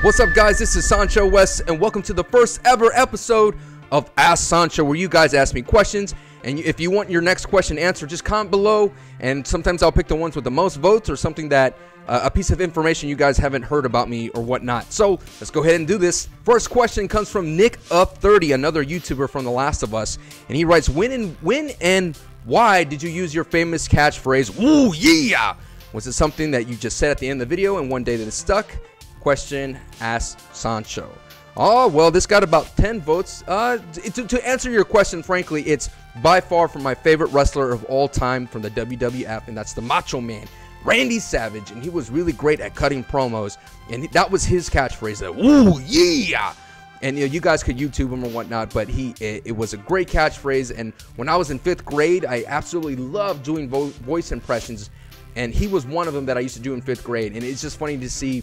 What's up, guys? This is SanchoWest, and welcome to the first ever episode of Ask Sancho, where you guys ask me questions. And if you want your next question answered, just comment below, and sometimes I'll pick the ones with the most votes or something that a piece of information you guys haven't heard about me or whatnot. So let's go ahead and do this. First question comes from Nick30, another YouTuber from The Last of Us, and he writes, when and why did you use your famous catchphrase, "Ooh yeah"? Was it something that you just said at the end of the video and one day that it stuck? Question, ask Sancho. Oh, well, this got about 10 votes. To answer your question, frankly, it's by far from my favorite wrestler of all time from the WWF, and that's the Macho Man, Randy Savage. And he was really great at cutting promos, and that was his catchphrase, that "Ooh yeah." And you guys could YouTube him or whatnot, but it was a great catchphrase. And when I was in 5th grade, I absolutely loved doing voice impressions, and he was one of them that I used to do in 5th grade. And it's just funny to see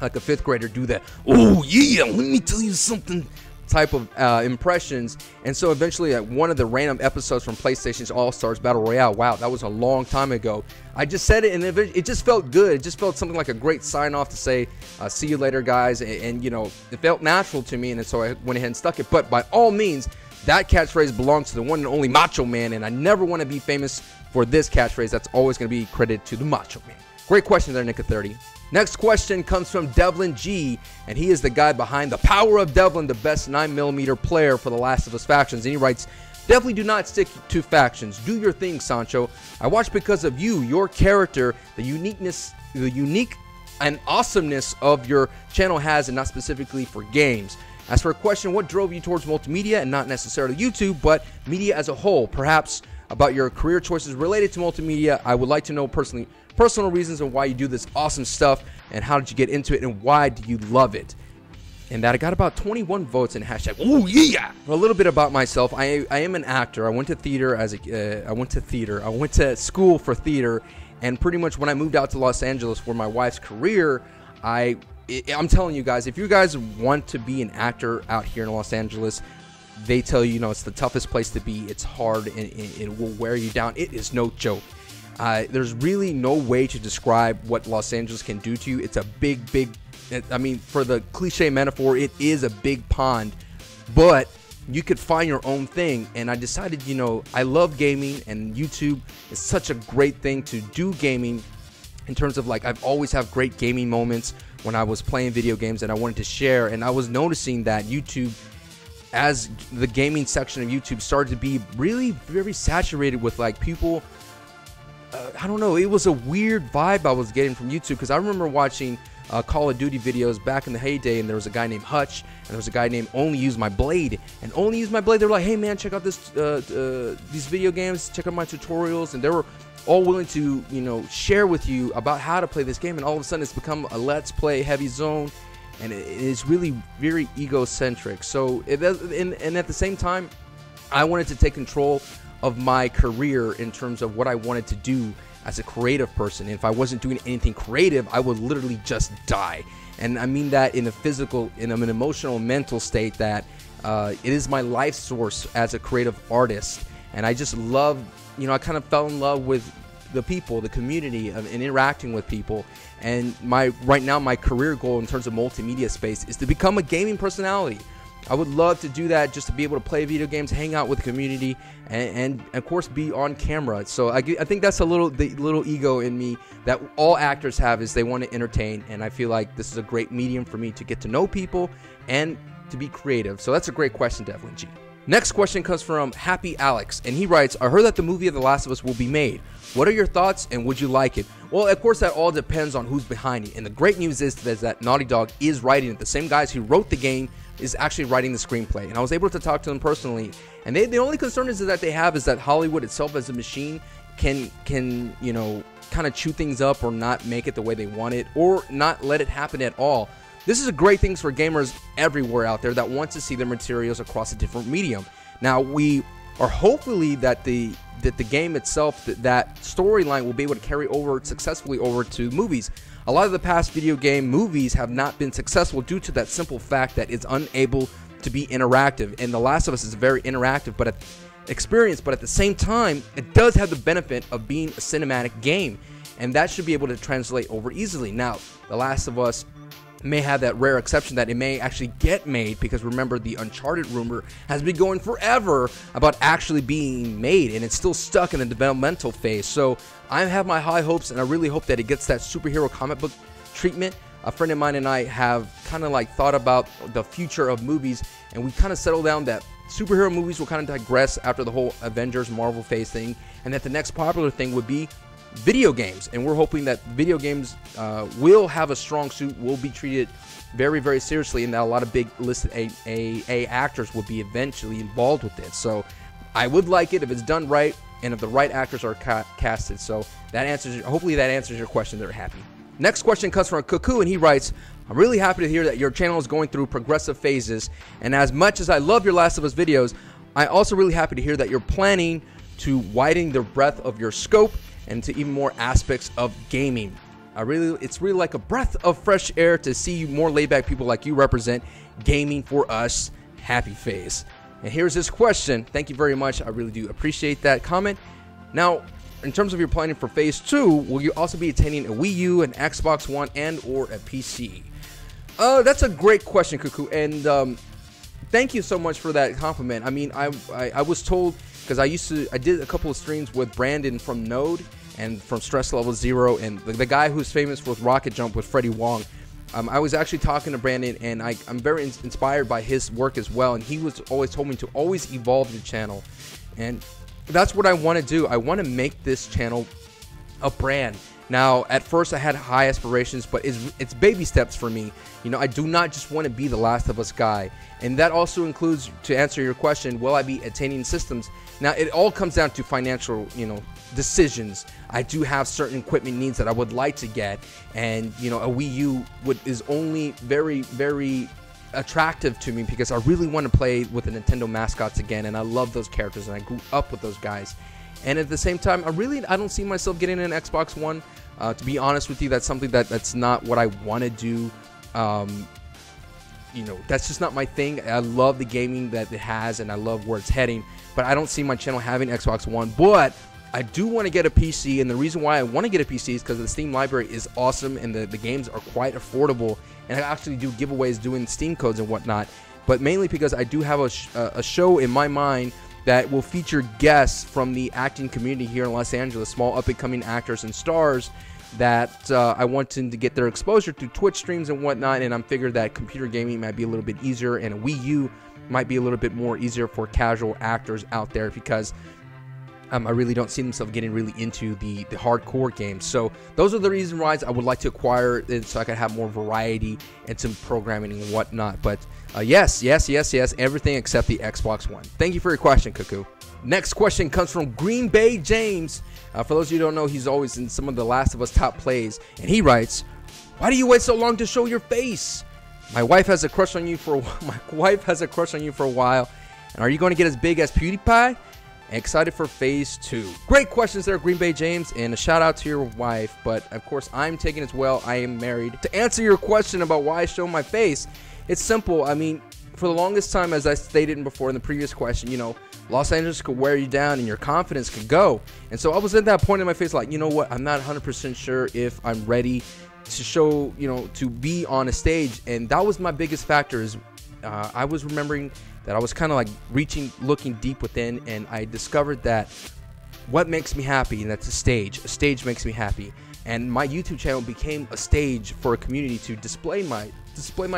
like a 5th grader do that "Oh yeah, let me tell you something" type of impressions. And so eventually at one of the random episodes from PlayStation's All-Stars Battle Royale, wow, that was a long time ago, I just said it, and it just felt good. It just felt something like a great sign-off to say see you later, guys. And you know, it felt natural to me, and so I went ahead and stuck it. But by all means, that catchphrase belongs to the one and only Macho Man, and I never want to be famous for this catchphrase. That's always going to be credited to the Macho Man. Great question there, Nick30. Next question comes from Devlin G, and he is the guy behind the Power of Devlin, the best 9mm player for The Last of Us factions. And he writes, "Definitely do not stick to factions. Do your thing, Sancho. I watch because of you, your character, the unique and awesomeness of your channel has, and not specifically for games. As for a question, what drove you towards multimedia and not necessarily YouTube, but media as a whole? Perhaps about your career choices related to multimedia. I would like to know personal reasons and why you do this awesome stuff, and how did you get into it, and why do you love it?" And that I got about 21 votes in hashtag "Ooh yeah." A little bit about myself. I am an actor. I went to theater I went to school for theater, and pretty much when I moved out to Los Angeles for my wife's career, I'm telling you guys, if you guys want to be an actor out here in Los Angeles, they tell you, it's the toughest place to be. It's hard, and it will wear you down. It is no joke. There's really no way to describe what Los Angeles can do to you. It's a big, I mean, for the cliche metaphor, it is a big pond, but you could find your own thing. And I decided, I love gaming, and YouTube is such a great thing to do gaming in terms of, like, I've always have great gaming moments when I was playing video games that I wanted to share. And I was noticing that YouTube, as the gaming section of YouTube started to be really very saturated with, like, people, I don't know, it was a weird vibe I was getting from YouTube, because I remember watching Call of Duty videos back in the heyday, and there was a guy named Hutch, and there was a guy named Only Use My Blade, and Only Use My Blade, they were like, "Hey man, check out these video games, check out my tutorials," and they were all willing to, share with you about how to play this game. And all of a sudden it's become a let's play heavy zone, and it is really very egocentric. So and at the same time, I wanted to take control of my career in terms of what I wanted to do as a creative person. And if I wasn't doing anything creative, I would literally just die. And I mean that in an emotional, mental state, that it is my life source as a creative artist. And I just love, I kind of fell in love with the people, the community, and interacting with people. And right now my career goal in terms of multimedia space is to become a gaming personality. I would love to do that, just to be able to play video games, hang out with the community, and of course be on camera. So I think that's the little ego in me that all actors have, is they want to entertain, and I feel like this is a great medium for me to get to know people and to be creative. So that's a great question, Devlin G. Next question comes from Happy Alex, and he writes, "I heard that the movie of The Last of Us will be made. What are your thoughts, and would you like it?" Well, of course, that all depends on who's behind it. And the great news is that Naughty Dog is writing it. The same guys who wrote the game is actually writing the screenplay. And I was able to talk to them personally. And the only concern is that they have is that Hollywood itself as a machine can kind of chew things up, or not make it the way they want it, or not let it happen at all. This is a great thing for gamers everywhere out there that want to see their materials across a different medium. Now, we are hopefully that the game itself, that storyline will be able to carry over successfully over to movies. A lot of the past video game movies have not been successful due to that simple fact that it's unable to be interactive. And The Last of Us is a very interactive experience, but at the same time, it does have the benefit of being a cinematic game, and that should be able to translate over easily. Now, The Last of Us may have that rare exception that it may actually get made, because remember, the Uncharted rumor has been going forever about actually being made, and it's still stuck in the developmental phase. So I have my high hopes, and I really hope that it gets that superhero comic book treatment. A friend of mine and I have kind of like thought about the future of movies, and we kind of settled down that superhero movies will kind of digress after the whole Avengers Marvel phase thing, and that the next popular thing would be video games. And we're hoping that video games will have a strong suit, will be treated very, very seriously, and that a lot of big listed A actors will be eventually involved with it. So I would like it if it's done right and if the right actors are casted. So that answers, hopefully that answers your question. They're happy. Next question comes from Cuckoo, and he writes, I'm really happy to hear that your channel is going through progressive phases, and as much as I love your Last of Us videos, I'm also really happy to hear that you're planning to widen the breadth of your scope and to even more aspects of gaming. It's really like a breath of fresh air to see more laid-back people like you represent gaming for us. Happy face. And here's his question. Thank you very much. I really do appreciate that comment. Now, in terms of your planning for phase 2, will you also be attending a Wii U, an Xbox One, and or a PC? That's a great question, Cuckoo, and thank you so much for that compliment. I mean, I was told, because I did a couple of streams with Brandon from Node and from Stress Level Zero, and the guy who's famous with Rocket Jump with Freddie Wong. I was actually talking to Brandon, and I'm very inspired by his work as well, and he was always told me to always evolve the channel, and that's what I want to do. I want to make this channel a brand. Now, at first I had high aspirations, but it's baby steps for me. You know, I do not just want to be the Last of Us guy. And that also includes, to answer your question, will I be attaining systems? Now, it all comes down to financial, decisions. I do have certain equipment needs that I would like to get. And, a Wii U is only very, very attractive to me because I really want to play with the Nintendo mascots again. And I love those characters, and I grew up with those guys. And at the same time, I don't see myself getting an Xbox One. To be honest with you, that's something that's not what I want to do. That's just not my thing. I love the gaming that it has, and I love where it's heading. But I don't see my channel having Xbox One. But I do want to get a PC, and the reason why I want to get a PC is because the Steam library is awesome, and the games are quite affordable. And I actually do giveaways doing Steam codes and whatnot. But mainly because I do have a show in my mind that will feature guests from the acting community here in Los Angeles, small up-and-coming actors and stars that I want to get their exposure through Twitch streams and whatnot, and I'm figured that computer gaming might be a little bit easier, and a Wii U might be a little bit more easier for casual actors out there, because I really don't see myself getting really into the hardcore games. So those are the reasons why I would like to acquire it, so I can have more variety and some programming and whatnot. But yes, everything except the Xbox One. Thank you for your question, Cuckoo. Next question comes from Green Bay James. For those of you who don't know, he's always in some of the Last of Us top plays, and he writes, "Why do you wait so long to show your face? My wife has a crush on you for a while, and are you going to get as big as PewDiePie? Excited for phase 2. Great questions there, Green Bay James, and a shout out to your wife. But of course, I'm taking it as well. I am married. To answer your question about why I show my face, it's simple. I mean, for the longest time, as I stated before in the previous question, Los Angeles could wear you down and your confidence could go. And so I was at that point in my face like, you know what, I'm not 100% sure if I'm ready to show, to be on a stage. And that was my biggest factor, is I was remembering that I was kind of like looking deep within, and I discovered that what makes me happy, and that's a stage. A stage makes me happy. And my YouTube channel became a stage for a community to display my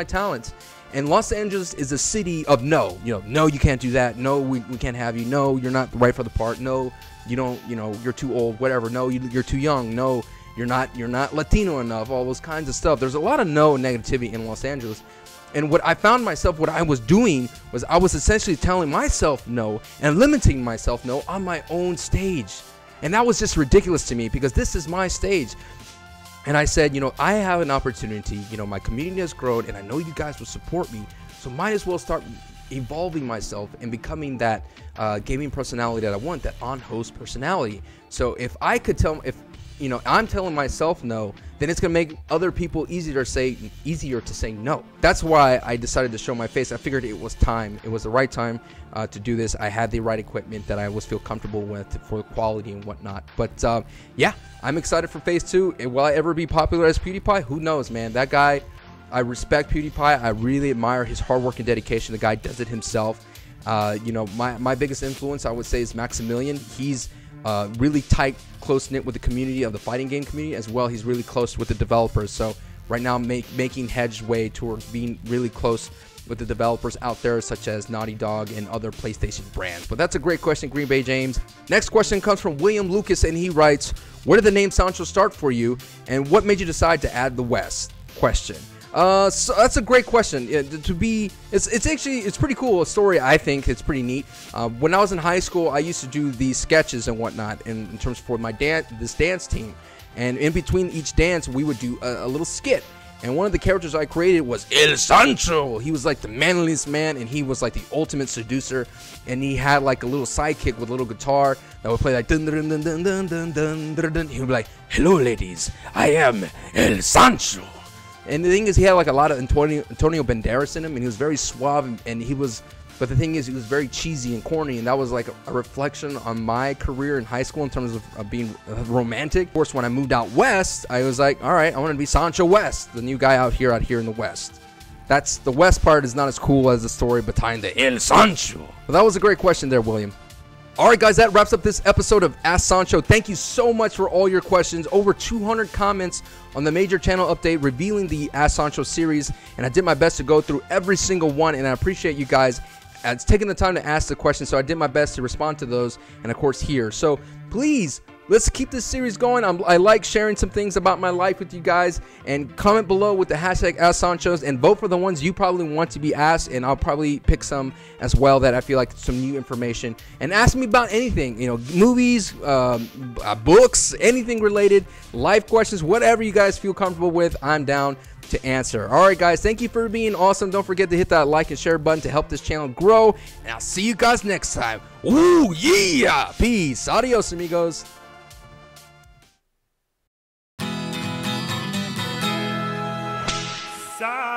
talents. And Los Angeles is a city of no. No, you can't do that. No, we can't have you. No, you're not right for the part. No, you don't, you're too old, whatever. No, you're too young. No, you're not Latino enough. All those kinds of stuff. There's a lot of no negativity in Los Angeles. And what I found myself, what I was doing was I was essentially telling myself no and limiting myself no on my own stage. And that was just ridiculous to me, because this is my stage. And I said, I have an opportunity, my community has grown, and I know you guys will support me, so might as well start evolving myself and becoming that gaming personality that I want, that on-host personality. So if I could I'm telling myself no, then it's gonna make other people easier to say no. That's why I decided to show my face. I figured it was time. It was the right time to do this. I had the right equipment that I always feel comfortable with for quality and whatnot. But yeah, I'm excited for phase 2. Will I ever be popular as PewDiePie? Who knows, man? That guy, I respect PewDiePie. I really admire his hard work and dedication. The guy does it himself. You know, my biggest influence, I would say, is Maximilian. He's really tight, close-knit with the community of the fighting game community as well. He's really close with the developers. So right now, making headway towards being really close with the developers out there, such as Naughty Dog and other PlayStation brands. But that's a great question, Green Bay James. Next question comes from William Lucas, and he writes, where did the name Sancho start for you, and what made you decide to add the West? Question. So that's a great question. It's pretty cool. A story, I think. It's pretty neat. When I was in high school, I used to do these sketches and whatnot in terms for my this dance team. And in between each dance, we would do a little skit. And one of the characters I created was El Sancho. He was like the manliest man, and he was like the ultimate seducer. And he had like a little sidekick with a little guitar that would play like dun dun dun dun dun dun dun dun dun. He would be like, "Hello, ladies, I am El Sancho." And the thing is, he had like a lot of Antonio Banderas in him, and he was very suave, and he was. But the thing is, he was very cheesy and corny, and that was like a reflection on my career in high school in terms of being romantic. Of course, when I moved out west, I was like, all right, I want to be SanchoWest, the new guy out here in the west. That's the west part is not as cool as the story behind the El Sancho. But that was a great question there, William. All right, guys, that wraps up this episode of Ask Sancho. Thank you so much for all your questions. Over 200 comments on the major channel update revealing the Ask Sancho series, and I did my best to go through every single one, and I appreciate you guys taking the time to ask the questions, so I did my best to respond to those, and of course here. So please, let's keep this series going. I like sharing some things about my life with you guys, and comment below with the hashtag AskSanchos and vote for the ones you probably want to be asked, and I'll probably pick some as well that I feel like some new information. And ask me about anything, you know, movies, books, anything related, life questions, whatever you guys feel comfortable with, I'm down to answer. All right, guys, thank you for being awesome. Don't forget to hit that like and share button to help this channel grow, and I'll see you guys next time. Ooh, yeah, peace, adios, amigos. Side.